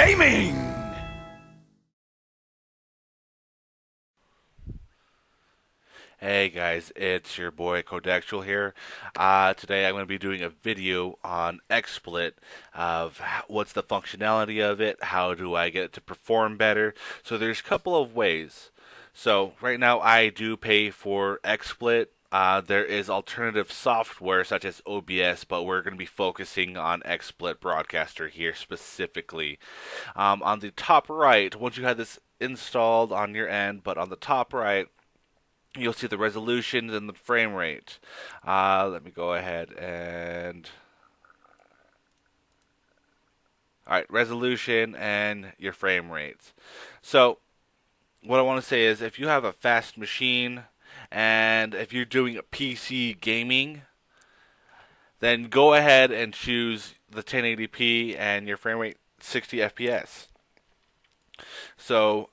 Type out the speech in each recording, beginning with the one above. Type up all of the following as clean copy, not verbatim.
Gaming! Hey guys, it's your boy Codexual here. Today I'm going to be doing a video on xSplit of what's the functionality of it, how do I get it to perform better. So there's a couple of ways. So right now I do pay for xSplit. There is alternative software such as OBS, but we're going to be focusing on xSplit Broadcaster here specifically. On the top right, once you have this installed on your end, but on the top right, you'll see the resolution and the frame rate. Let me go ahead and... Alright, resolution and your frame rates. So, what I want to say is if you have a fast machine and if you're doing a PC gaming, then go ahead and choose the 1080p and your frame rate 60 FPS. So,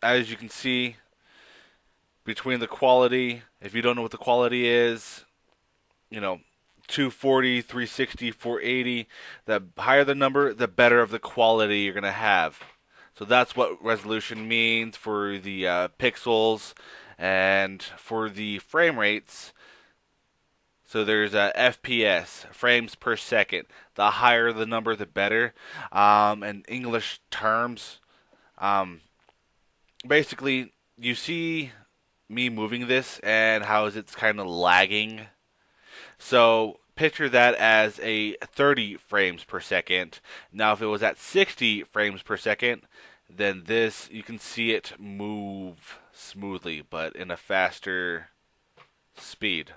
as you can see, between the quality, if you don't know what the quality is, 240, 360, 480, the higher the number, the better of the quality you're going to have. So that's what resolution means for the pixels and for the frame rates. So there's FPS, frames per second. The higher the number, the better. In English terms, basically, you see me moving this and how it's kind of lagging. So picture that as a 30 frames per second. Now if it was at 60 frames per second, then this, you can see it move smoothly, but in a faster speed.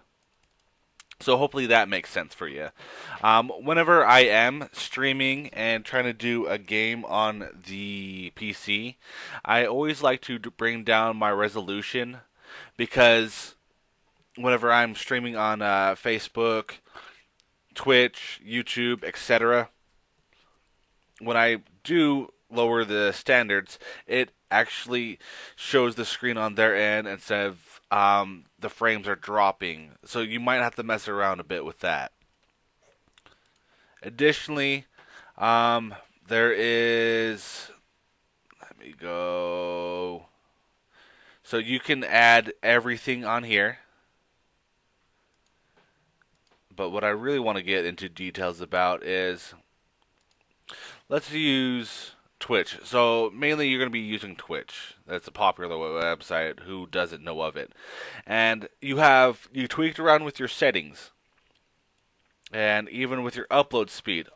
So hopefully that makes sense for you. Whenever I am streaming and trying to do a game on the PC, I always like to bring down my resolution because whenever I'm streaming on Facebook, Twitch, YouTube, etc., when I do lower the standards, it actually shows the screen on their end instead of the frames are dropping. So you might have to mess around a bit with that. Additionally, there is... Let me go... So you can add everything on here. But what I really want to get into details about is, let's use Twitch. So mainly you're going to be using Twitch. That's a popular website. Who doesn't know of it? And you tweaked around with your settings. And even with your upload speed.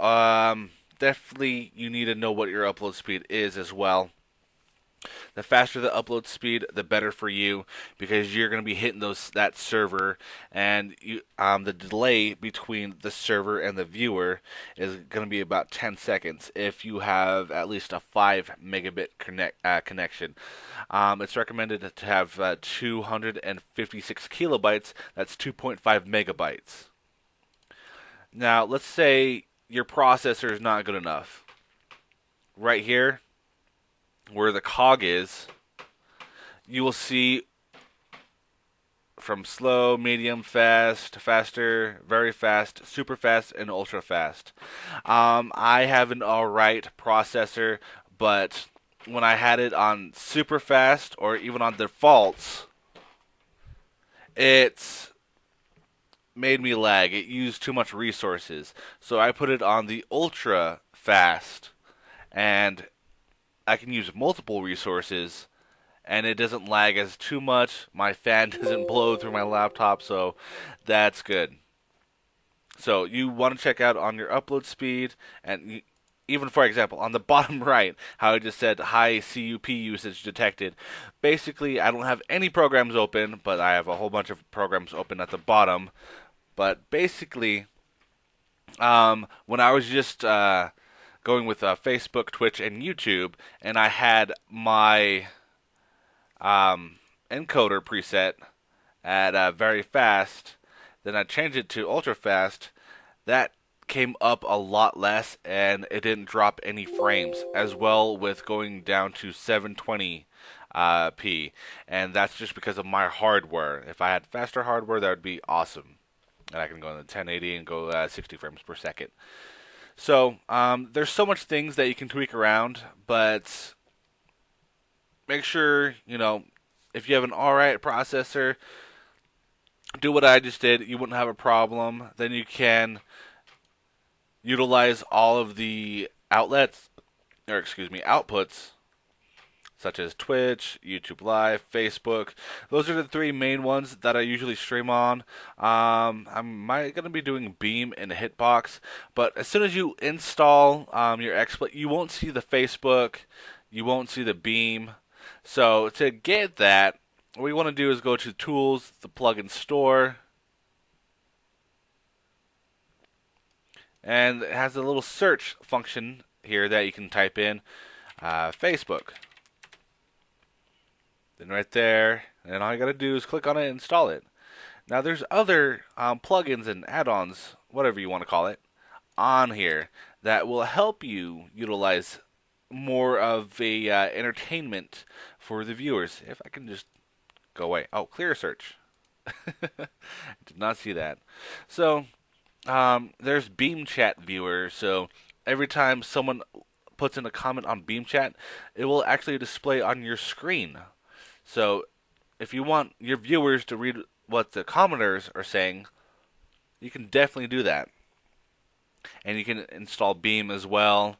Definitely you need to know what your upload speed is as well. The faster the upload speed, the better for you, because you're going to be hitting that server, and the delay between the server and the viewer is going to be about 10 seconds if you have at least a 5 megabit connection. It's recommended to have 256 kilobytes. That's 2.5 megabytes. Now, let's say your processor is not good enough. Right here, where the cog is, you will see from slow, medium, fast, faster, very fast, super fast, and ultra fast. I have an alright processor, but when I had it on super fast or even on defaults, it's made me lag. It used too much resources. So I put it on the ultra fast, and I can use multiple resources, and it doesn't lag as too much. My fan doesn't blow through my laptop, so that's good. So you want to check out on your upload speed, and even for example, on the bottom right, how I just said high CUP usage detected. Basically, I don't have any programs open, but I have a whole bunch of programs open at the bottom. But basically, when I was just going with Facebook, Twitch, and YouTube, and I had my encoder preset at very fast, then I changed it to ultra fast. That came up a lot less, and it didn't drop any frames, as well with going down to 720p, and that's just because of my hardware. If I had faster hardware, that would be awesome, and I can go in the 1080 and go 60 frames per second. So there's so much things that you can tweak around, but make sure if you have an alright processor, do what I just did. You wouldn't have a problem. Then you can utilize all of the outlets, or excuse me, outputs, such as Twitch, YouTube Live, Facebook. Those are the three main ones that I usually stream on. I'm going to be doing Beam and Hitbox, but as soon as you install your XSplit, you won't see the Facebook, you won't see the Beam. So to get that, what we want to do is go to Tools, the Plugin Store, and it has a little search function here that you can type in Facebook. Then right there, and all you gotta do is click on it and install it. Now there's other plugins and add-ons, whatever you want to call it, on here that will help you utilize more of a entertainment for the viewers. If I can just go away. Oh, clear search. Did not see that. So there's Beam Chat Viewer. So every time someone puts in a comment on Beam Chat, it will actually display on your screen. So if you want your viewers to read what the commenters are saying, you can definitely do that. And you can install Beam as well.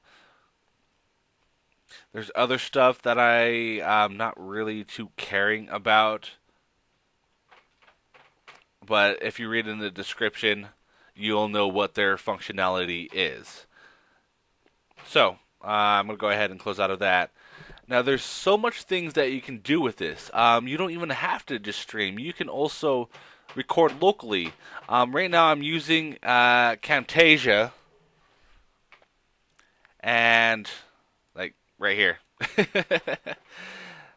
There's other stuff that I'm not really too caring about. But if you read in the description, you'll know what their functionality is. So, I'm going to go ahead and close out of that. Now, there's so much things that you can do with this. You don't even have to just stream. You can also record locally. Right now, I'm using Camtasia, and like right here.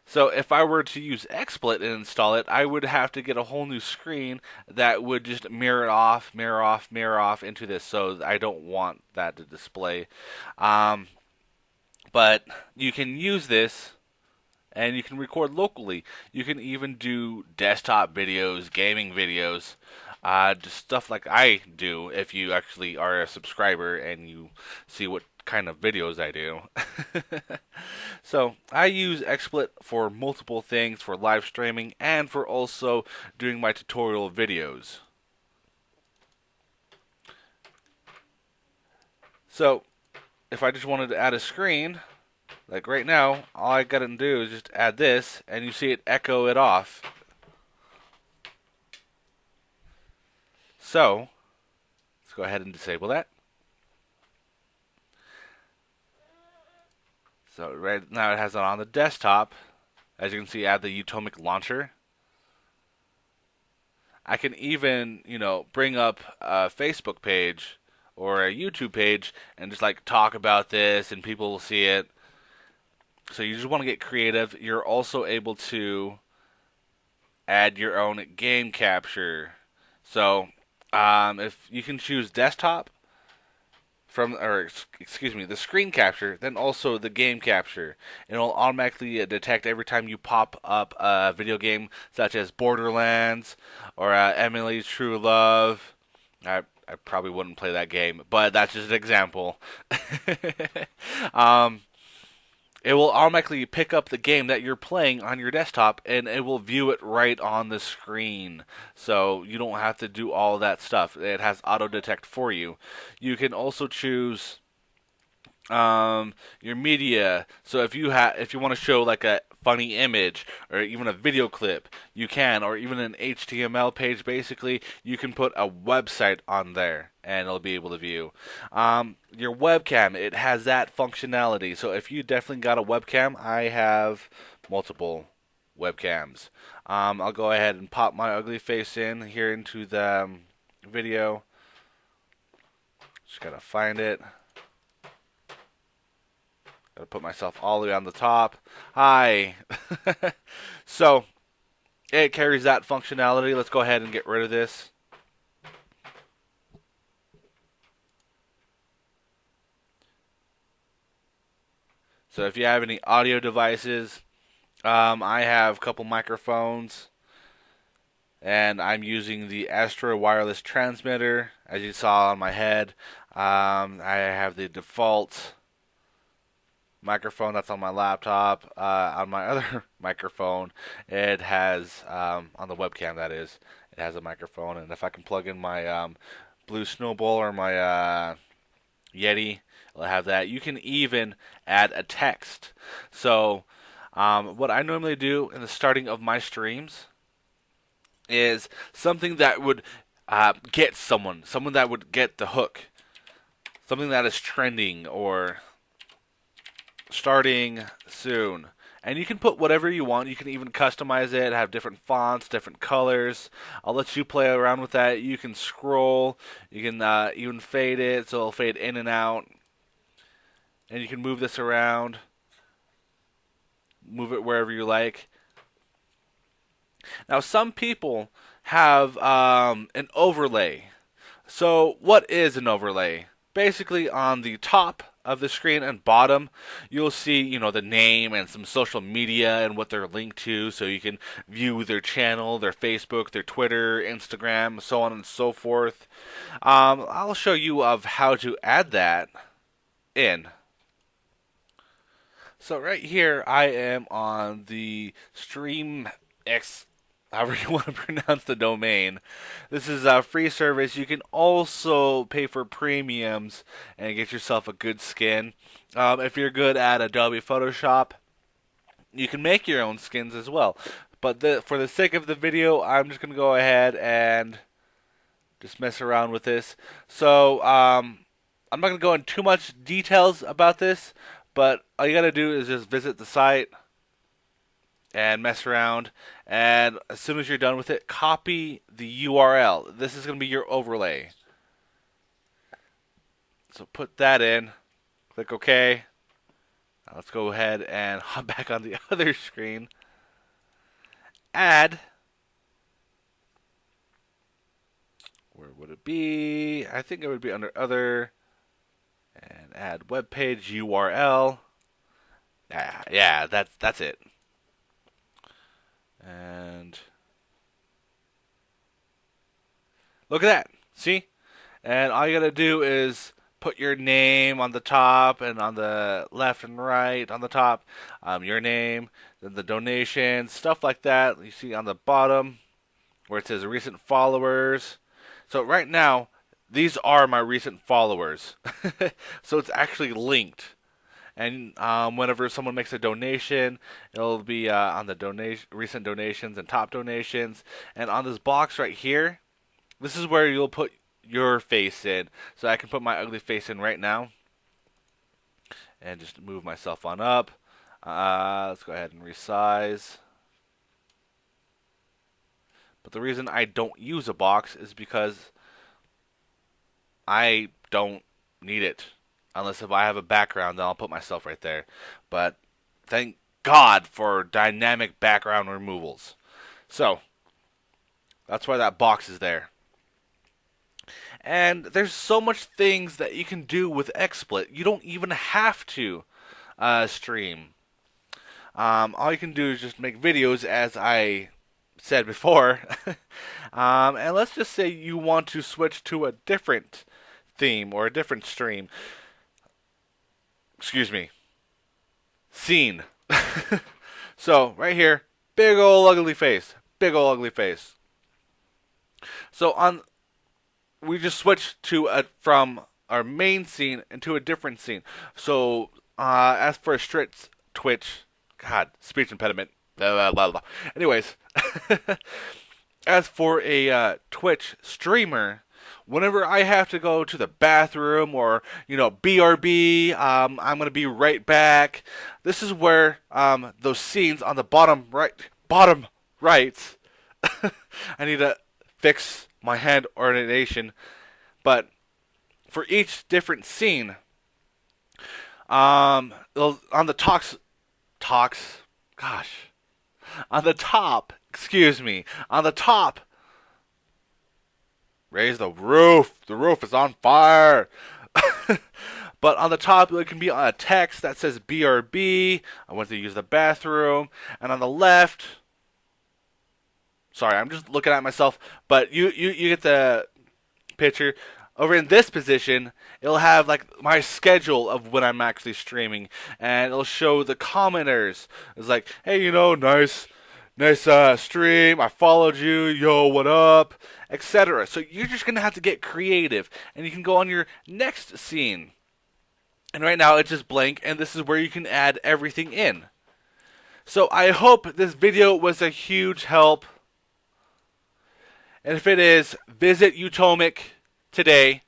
So if I were to use XSplit and install it, I would have to get a whole new screen that would just mirror off into this. So I don't want that to display. But you can use this and you can record locally. You can even do desktop videos, gaming videos, just stuff like I do if you actually are a subscriber and you see what kind of videos I do. So I use XSplit for multiple things, for live streaming and for also doing my tutorial videos. So if I just wanted to add a screen, like right now, all I gotta do is just add this, and you see it echo it off. So let's go ahead and disable that. So right now it has it on the desktop. As you can see, add the Utomik launcher. I can even, bring up a Facebook page or a YouTube page and just like talk about this and people will see it. So you just want to get creative. You're also able to add your own game capture. So if you can choose desktop, the screen capture, then also the game capture. It'll automatically detect every time you pop up a video game such as Borderlands or Emily's True Love. I probably wouldn't play that game, but that's just an example. um, it will automatically pick up the game that you're playing on your desktop and it will view it right on the screen. So you don't have to do all that stuff. It has auto detect for you. You can also choose your media. So if you want to show like a funny image or even a video clip, you can, or even an HTML page. Basically, you can put a website on there and it'll be able to view. Your webcam, it has that functionality. So if you definitely got a webcam, I have multiple webcams. I'll go ahead and pop my ugly face in here into the video. Just gotta find it. Gotta put myself all the way on the top. Hi. So, it carries that functionality. Let's go ahead and get rid of this. So if you have any audio devices, I have a couple microphones. And I'm using the Astro wireless transmitter, as you saw on my head. I have the default microphone that's on my laptop. On my other microphone, it has on the webcam, that is, it has a microphone. And if I can plug in my Blue Snowball or my Yeti, it'll have that. You can even add a text. So what I normally do in the starting of my streams is something that would get someone that would get the hook, something that is trending or starting soon. And you can put whatever you want. You can even customize it, have different fonts, different colors. I'll let you play around with that. You can scroll. You can even fade it, so it'll fade in and out. And you can move this around. Move it wherever you like. Now, some people have an overlay. So, what is an overlay? Basically, on the top of the screen and bottom, you'll see, the name and some social media and what they're linked to, so you can view their channel, their Facebook, their Twitter, Instagram, so on and so forth. I'll show you of how to add that in. So right here, I am on the Stream X, however you want to pronounce the domain. This is a free service. You can also pay for premiums and get yourself a good skin. If you're good at Adobe Photoshop, you can make your own skins as well. But for the sake of the video, I'm just going to go ahead and just mess around with this. So I'm not going to go into too much details about this, but all you got to do is just visit the site and mess around, and as soon as you're done with it, copy the URL. This is going to be your overlay. So put that in, click OK. Now let's go ahead and hop back on the other screen. Add. Where would it be? I think it would be under other. And add web page URL. Yeah, that's it. And look at that. See? And all you gotta do is put your name on the top, and on the left and right on the top, your name, then the donations, stuff like that. You see on the bottom where it says recent followers. So right now, these are my recent followers. So it's actually linked. And whenever someone makes a donation, it'll be on the recent donations and top donations. And on this box right here, this is where you'll put your face in. So I can put my ugly face in right now. And just move myself on up. Let's go ahead and resize. But the reason I don't use a box is because I don't need it. Unless if I have a background, then I'll put myself right there. But thank God for dynamic background removals. So, that's why that box is there. And there's so much things that you can do with xSplit. You don't even have to stream. All you can do is just make videos, as I said before. And let's just say you want to switch to a different theme or a different stream. Excuse me. Scene. So, right here, big ol' ugly face. Big ol' ugly face. So, we just switched to from our main scene into a different scene. So, as for a strict Twitch, God, speech impediment. Blah, blah, blah, blah. Anyways, as for a Twitch streamer, whenever I have to go to the bathroom or, BRB, I'm going to be right back. This is where those scenes on the bottom right, I need to fix my hand ordination. But for each different scene, on the top, raise the roof. The roof is on fire. But on the top, it can be a text that says BRB. I went to use the bathroom. And on the left, sorry, I'm just looking at myself. But you get the picture. over in this position, it'll have like my schedule of when I'm actually streaming, and it'll show the commenters. It's like, hey, nice stream. I followed you. Yo, what up? Etc. So you're just gonna have to get creative, and you can go on your next scene. And right now it's just blank, and this is where you can add everything in. So I hope this video was a huge help. And if it is, visit Utomik today.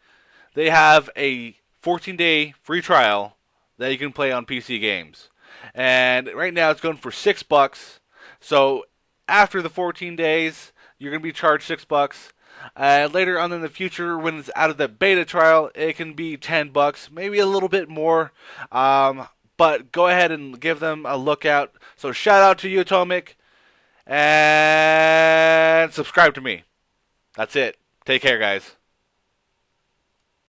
They have a 14-day free trial that you can play on PC games. And right now it's going for $6. So after the 14 days, you're going to be charged $6. Later on in the future, when it's out of the beta trial, it can be $10, maybe a little bit more. But go ahead and give them a look out. So shout out to Utomik, and subscribe to me. That's it. Take care, guys.